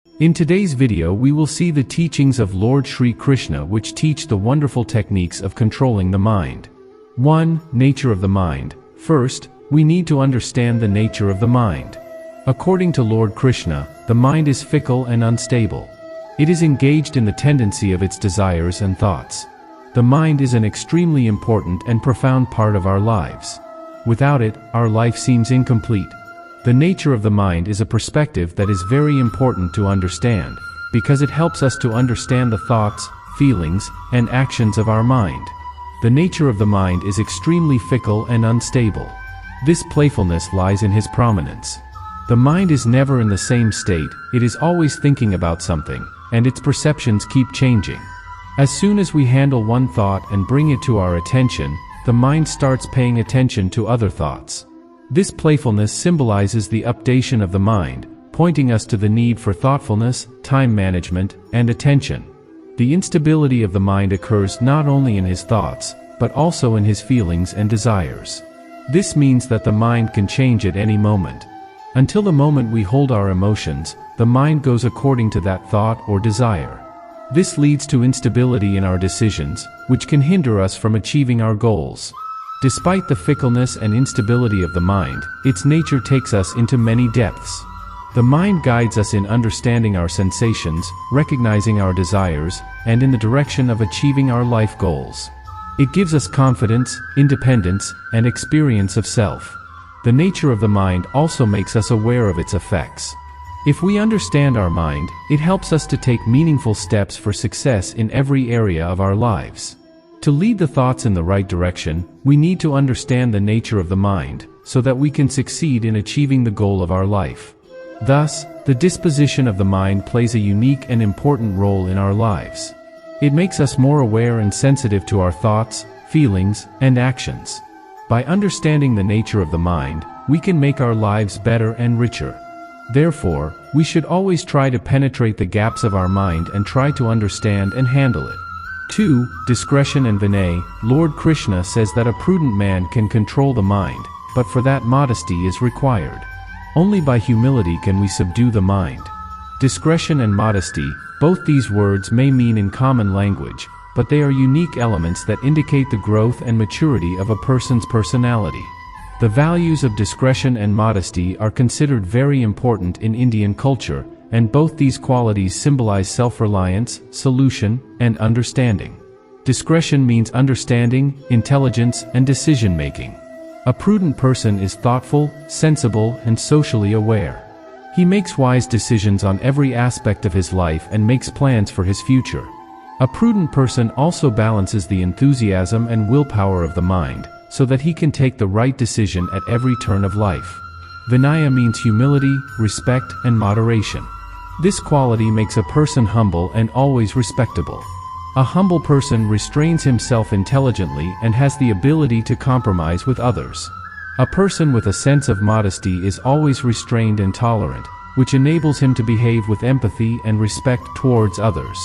In today's video we will see the teachings of Lord Shri Krishna which teach the wonderful techniques of controlling the mind. 1. Nature of the mind. First, we need to understand the nature of the mind. According to Lord Krishna, the mind is fickle and unstable. It is engaged in the tendency of its desires and thoughts. The mind is an extremely important and profound part of our lives. Without it, our life seems incomplete. The nature of the mind is a perspective that is very important to understand, because it helps us to understand the thoughts, feelings, and actions of our mind. The nature of the mind is extremely fickle and unstable. This playfulness lies in his prominence. The mind is never in the same state, it is always thinking about something, and its perceptions keep changing. As soon as we handle one thought and bring it to our attention, the mind starts paying attention to other thoughts. This playfulness symbolizes the updation of the mind, pointing us to the need for thoughtfulness, time management, and attention. The instability of the mind occurs not only in his thoughts, but also in his feelings and desires. This means that the mind can change at any moment. Until the moment we hold our emotions, the mind goes according to that thought or desire. This leads to instability in our decisions, which can hinder us from achieving our goals. Despite the fickleness and instability of the mind, its nature takes us into many depths. The mind guides us in understanding our sensations, recognizing our desires, and in the direction of achieving our life goals. It gives us confidence, independence, and experience of self. The nature of the mind also makes us aware of its effects. If we understand our mind, it helps us to take meaningful steps for success in every area of our lives. To lead the thoughts in the right direction, we need to understand the nature of the mind, so that we can succeed in achieving the goal of our life. Thus, the disposition of the mind plays a unique and important role in our lives. It makes us more aware and sensitive to our thoughts, feelings, and actions. By understanding the nature of the mind, we can make our lives better and richer. Therefore, we should always try to penetrate the gaps of our mind and try to understand and handle it. 2. Discretion and Vinay. Lord Krishna says that a prudent man can control the mind, but for that modesty is required. Only by humility can we subdue the mind. Discretion and modesty, both these words may mean in common language, but they are unique elements that indicate the growth and maturity of a person's personality. The values of discretion and modesty are considered very important in Indian culture, and both these qualities symbolize self-reliance, solution, and understanding. Discretion means understanding, intelligence, and decision-making. A prudent person is thoughtful, sensible, and socially aware. He makes wise decisions on every aspect of his life and makes plans for his future. A prudent person also balances the enthusiasm and willpower of the mind, so that he can take the right decision at every turn of life. Vinaya means humility, respect, and moderation. This quality makes a person humble and always respectable. A humble person restrains himself intelligently and has the ability to compromise with others. A person with a sense of modesty is always restrained and tolerant, which enables him to behave with empathy and respect towards others.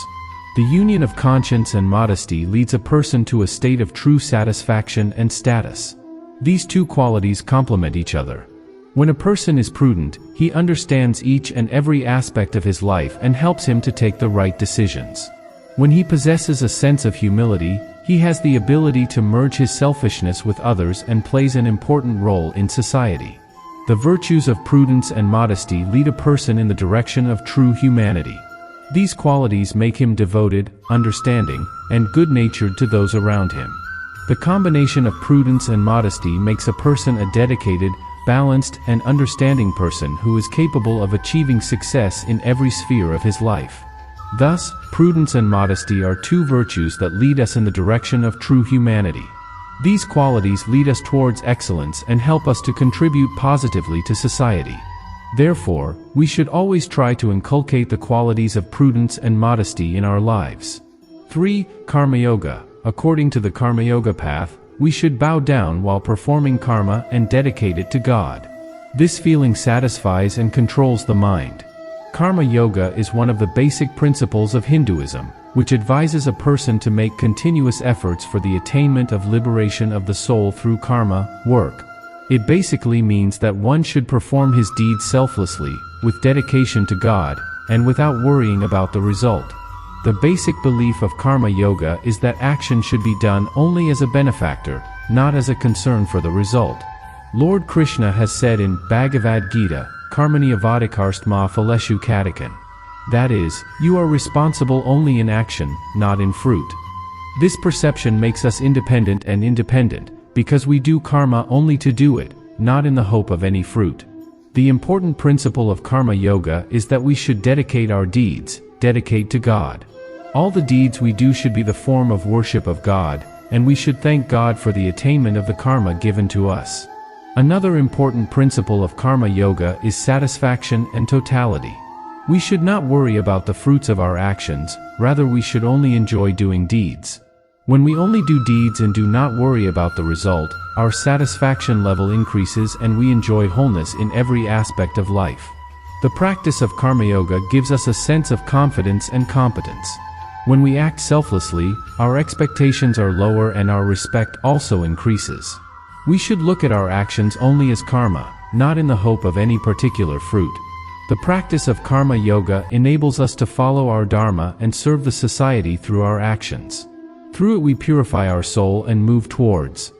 The union of conscience and modesty leads a person to a state of true satisfaction and status. These two qualities complement each other. When a person is prudent, he understands each and every aspect of his life and helps him to take the right decisions. When he possesses a sense of humility, he has the ability to merge his selfishness with others and plays an important role in society. The virtues of prudence and modesty lead a person in the direction of true humanity. These qualities make him devoted, understanding, and good-natured to those around him. The combination of prudence and modesty makes a person a dedicated, balanced, and understanding person who is capable of achieving success in every sphere of his life. Thus, prudence and modesty are two virtues that lead us in the direction of true humanity. These qualities lead us towards excellence and help us to contribute positively to society. Therefore, we should always try to inculcate the qualities of prudence and modesty in our lives. 3. Karma Yoga. According to the Karma Yoga path, we should bow down while performing karma and dedicate it to God. This feeling satisfies and controls the mind. Karma Yoga is one of the basic principles of Hinduism, which advises a person to make continuous efforts for the attainment of liberation of the soul through karma, work. It basically means that one should perform his deeds selflessly, with dedication to God, and without worrying about the result. The basic belief of karma yoga is that action should be done only as a benefactor, not as a concern for the result. Lord Krishna has said in Bhagavad Gita, Karmani avadikarstma phaleshu katikan. That is, you are responsible only in action, not in fruit. This perception makes us independent, because we do karma only to do it, not in the hope of any fruit. The important principle of karma yoga is that we should dedicate our deeds, dedicate to God. All the deeds we do should be the form of worship of God, and we should thank God for the attainment of the karma given to us. Another important principle of karma yoga is satisfaction and totality. We should not worry about the fruits of our actions, rather we should only enjoy doing deeds. When we only do deeds and do not worry about the result, our satisfaction level increases and we enjoy wholeness in every aspect of life. The practice of karma yoga gives us a sense of confidence and competence. When we act selflessly, our expectations are lower and our respect also increases. We should look at our actions only as karma, not in the hope of any particular fruit. The practice of karma yoga enables us to follow our dharma and serve the society through our actions. Through it we purify our soul and move towards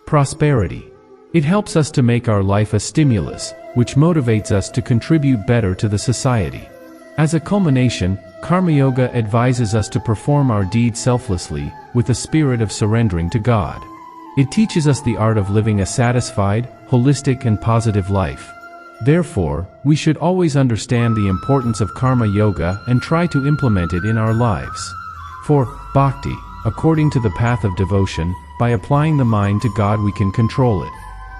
prosperity. It helps us to make our life a stimulus, which motivates us to contribute better to the society. As a culmination, karma yoga advises us to perform our deeds selflessly, with a spirit of surrendering to God. It teaches us the art of living a satisfied, holistic and positive life. Therefore, we should always understand the importance of karma yoga and try to implement it in our lives. For bhakti, according to the path of devotion, by applying the mind to God we can control it.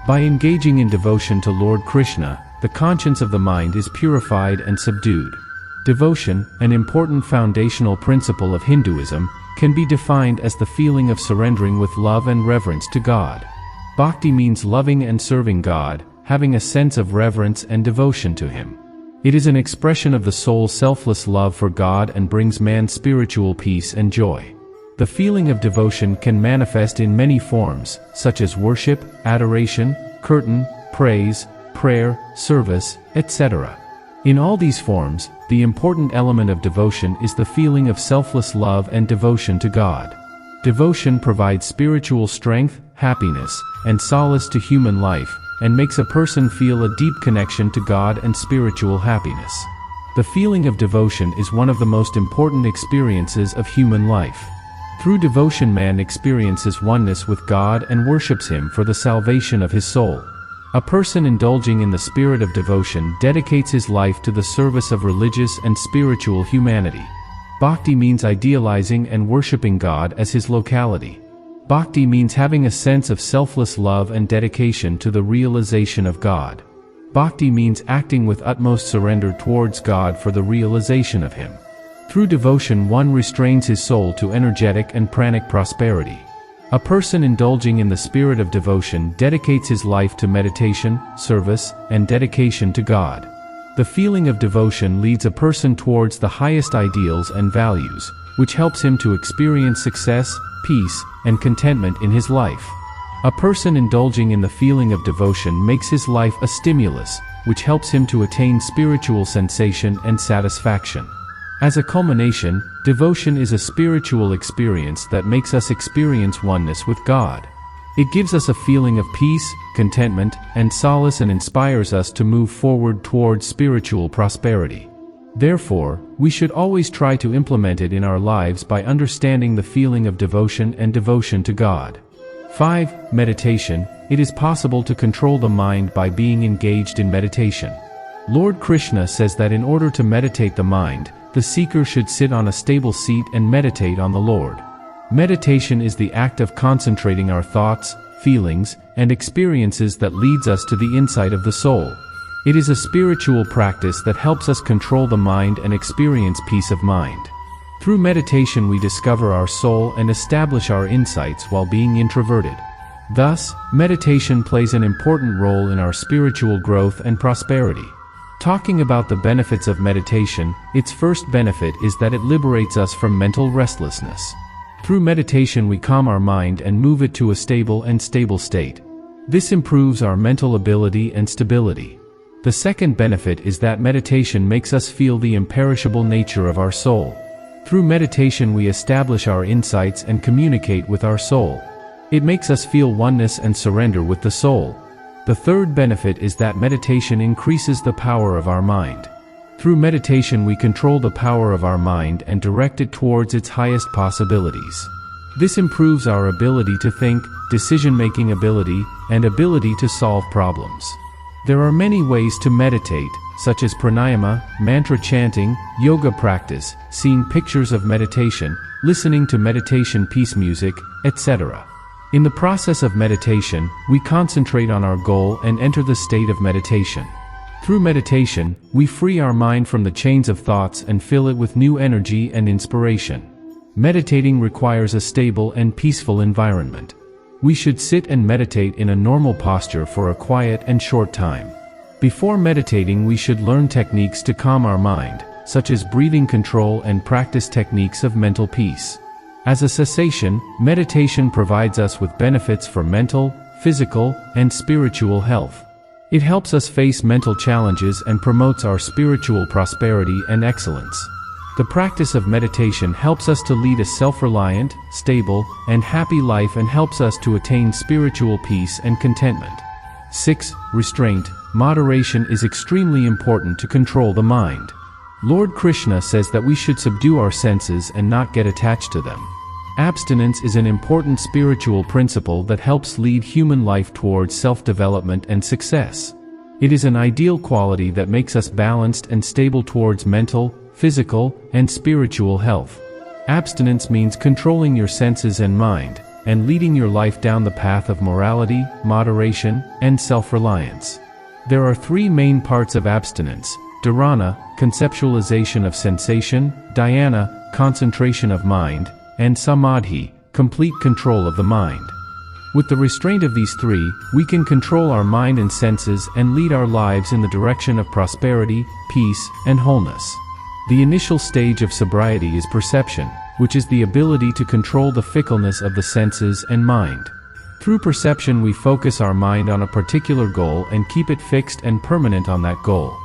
By engaging in devotion to Lord Krishna, the conscience of the mind is purified and subdued. Devotion, an important foundational principle of Hinduism, can be defined as the feeling of surrendering with love and reverence to God. Bhakti means loving and serving God, having a sense of reverence and devotion to Him. It is an expression of the soul's selfless love for God and brings man spiritual peace and joy. The feeling of devotion can manifest in many forms, such as worship, adoration, kirtan, praise, prayer, service, etc. In all these forms, the important element of devotion is the feeling of selfless love and devotion to God. Devotion provides spiritual strength, happiness, and solace to human life, and makes a person feel a deep connection to God and spiritual happiness. The feeling of devotion is one of the most important experiences of human life. Through devotion man experiences oneness with God and worships Him for the salvation of his soul. A person indulging in the spirit of devotion dedicates his life to the service of religious and spiritual humanity. Bhakti means idealizing and worshipping God as his locality. Bhakti means having a sense of selfless love and dedication to the realization of God. Bhakti means acting with utmost surrender towards God for the realization of Him. Through devotion one restrains his soul to energetic and pranic prosperity. A person indulging in the spirit of devotion dedicates his life to meditation, service, and dedication to God. The feeling of devotion leads a person towards the highest ideals and values, which helps him to experience success, peace, and contentment in his life. A person indulging in the feeling of devotion makes his life a stimulus, which helps him to attain spiritual sensation and satisfaction. As a culmination, devotion is a spiritual experience that makes us experience oneness with God. It gives us a feeling of peace, contentment, and solace and inspires us to move forward towards spiritual prosperity. Therefore, we should always try to implement it in our lives by understanding the feeling of devotion and devotion to God. 5. Meditation. It is possible to control the mind by being engaged in meditation. Lord Krishna says that in order to meditate the mind, the seeker should sit on a stable seat and meditate on the Lord. Meditation is the act of concentrating our thoughts, feelings, and experiences that leads us to the insight of the soul. It is a spiritual practice that helps us control the mind and experience peace of mind. Through meditation we discover our soul and establish our insights while being introverted. Thus, meditation plays an important role in our spiritual growth and prosperity. Talking about the benefits of meditation, its first benefit is that it liberates us from mental restlessness. Through meditation we calm our mind and move it to a stable state. This improves our mental ability and stability. The second benefit is that meditation makes us feel the imperishable nature of our soul. Through meditation we establish our insights and communicate with our soul. It makes us feel oneness and surrender with the soul. The third benefit is that meditation increases the power of our mind. Through meditation we control the power of our mind and direct it towards its highest possibilities. This improves our ability to think, decision-making ability, and ability to solve problems. There are many ways to meditate, such as pranayama, mantra chanting, yoga practice, seeing pictures of meditation, listening to meditation peace music, etc. In the process of meditation, we concentrate on our goal and enter the state of meditation. Through meditation, we free our mind from the chains of thoughts and fill it with new energy and inspiration. Meditating requires a stable and peaceful environment. We should sit and meditate in a normal posture for a quiet and short time. Before meditating we should learn techniques to calm our mind, such as breathing control and practice techniques of mental peace. As a cessation, meditation provides us with benefits for mental, physical, and spiritual health. It helps us face mental challenges and promotes our spiritual prosperity and excellence. The practice of meditation helps us to lead a self-reliant, stable, and happy life and helps us to attain spiritual peace and contentment. 6. Restraint. Moderation is extremely important to control the mind. Lord Krishna says that we should subdue our senses and not get attached to them. Abstinence is an important spiritual principle that helps lead human life towards self-development and success. It is an ideal quality that makes us balanced and stable towards mental, physical, and spiritual health. Abstinence means controlling your senses and mind, and leading your life down the path of morality, moderation, and self-reliance. There are three main parts of abstinence: dharana, conceptualization of sensation; dhyana, concentration of mind; and samadhi, complete control of the mind. With the restraint of these three, we can control our mind and senses and lead our lives in the direction of prosperity, peace, and wholeness. The initial stage of sobriety is perception, which is the ability to control the fickleness of the senses and mind. Through perception we focus our mind on a particular goal and keep it fixed and permanent on that goal.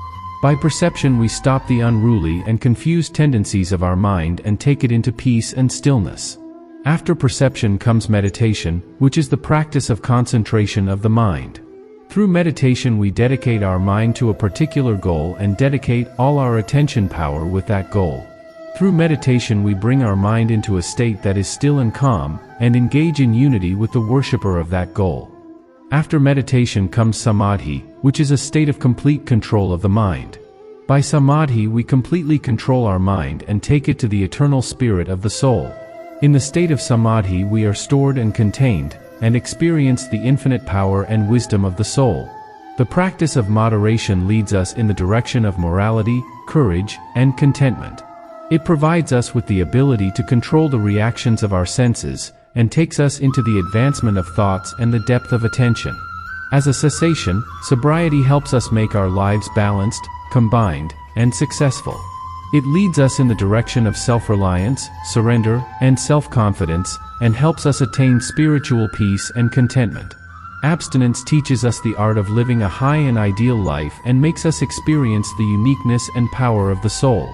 By perception we stop the unruly and confused tendencies of our mind and take it into peace and stillness. After perception comes meditation, which is the practice of concentration of the mind. Through meditation we dedicate our mind to a particular goal and dedicate all our attention power with that goal. Through meditation we bring our mind into a state that is still and calm, and engage in unity with the worshipper of that goal. After meditation comes samadhi, which is a state of complete control of the mind. By samadhi we completely control our mind and take it to the eternal spirit of the soul. In the state of samadhi we are stored and contained, and experience the infinite power and wisdom of the soul. The practice of moderation leads us in the direction of morality, courage, and contentment. It provides us with the ability to control the reactions of our senses, and takes us into the advancement of thoughts and the depth of attention. As a cessation, sobriety helps us make our lives balanced, combined, and successful. It leads us in the direction of self-reliance, surrender, and self-confidence, and helps us attain spiritual peace and contentment. Abstinence teaches us the art of living a high and ideal life and makes us experience the uniqueness and power of the soul.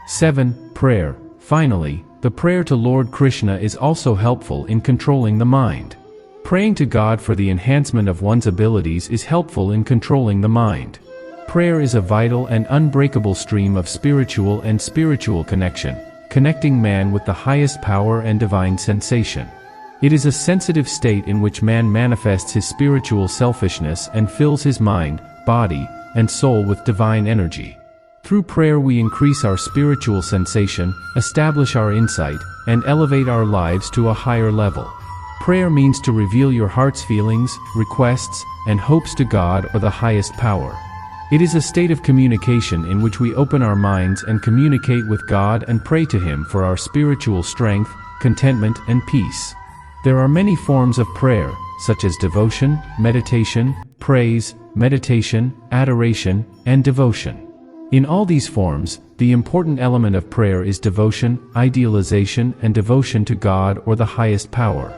7. Prayer. Finally, the prayer to Lord Krishna is also helpful in controlling the mind. Praying to God for the enhancement of one's abilities is helpful in controlling the mind. Prayer is a vital and unbreakable stream of spiritual connection, connecting man with the highest power and divine sensation. It is a sensitive state in which man manifests his spiritual selfishness and fills his mind, body, and soul with divine energy. Through prayer we increase our spiritual sensation, establish our insight, and elevate our lives to a higher level. Prayer means to reveal your heart's feelings, requests, and hopes to God or the highest power. It is a state of communication in which we open our minds and communicate with God and pray to Him for our spiritual strength, contentment, and peace. There are many forms of prayer, such as devotion, meditation, praise, meditation, adoration, and devotion. In all these forms, the important element of prayer is devotion, idealization, and devotion to God or the highest power.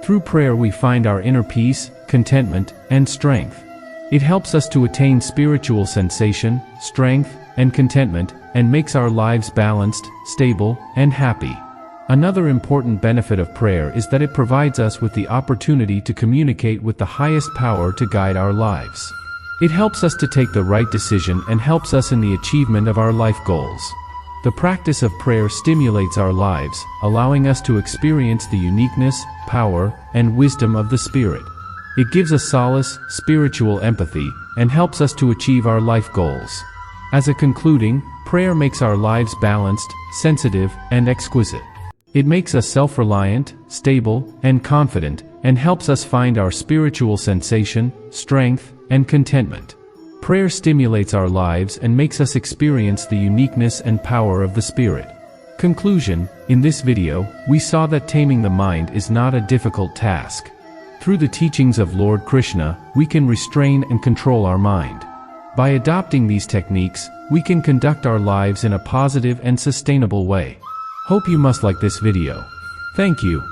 Through prayer we find our inner peace, contentment, and strength. It helps us to attain spiritual sensation, strength, and contentment, and makes our lives balanced, stable, and happy. Another important benefit of prayer is that it provides us with the opportunity to communicate with the highest power to guide our lives. It helps us to take the right decision and helps us in the achievement of our life goals. The practice of prayer stimulates our lives, allowing us to experience the uniqueness, power, and wisdom of the Spirit. It gives us solace, spiritual empathy, and helps us to achieve our life goals. As a concluding, prayer makes our lives balanced, sensitive, and exquisite. It makes us self-reliant, stable, and confident, and helps us find our spiritual sensation, strength, and contentment. Prayer stimulates our lives and makes us experience the uniqueness and power of the Spirit. Conclusion: in this video, we saw that taming the mind is not a difficult task. Through the teachings of Lord Krishna, we can restrain and control our mind. By adopting these techniques, we can conduct our lives in a positive and sustainable way. Hope you must like this video. Thank you.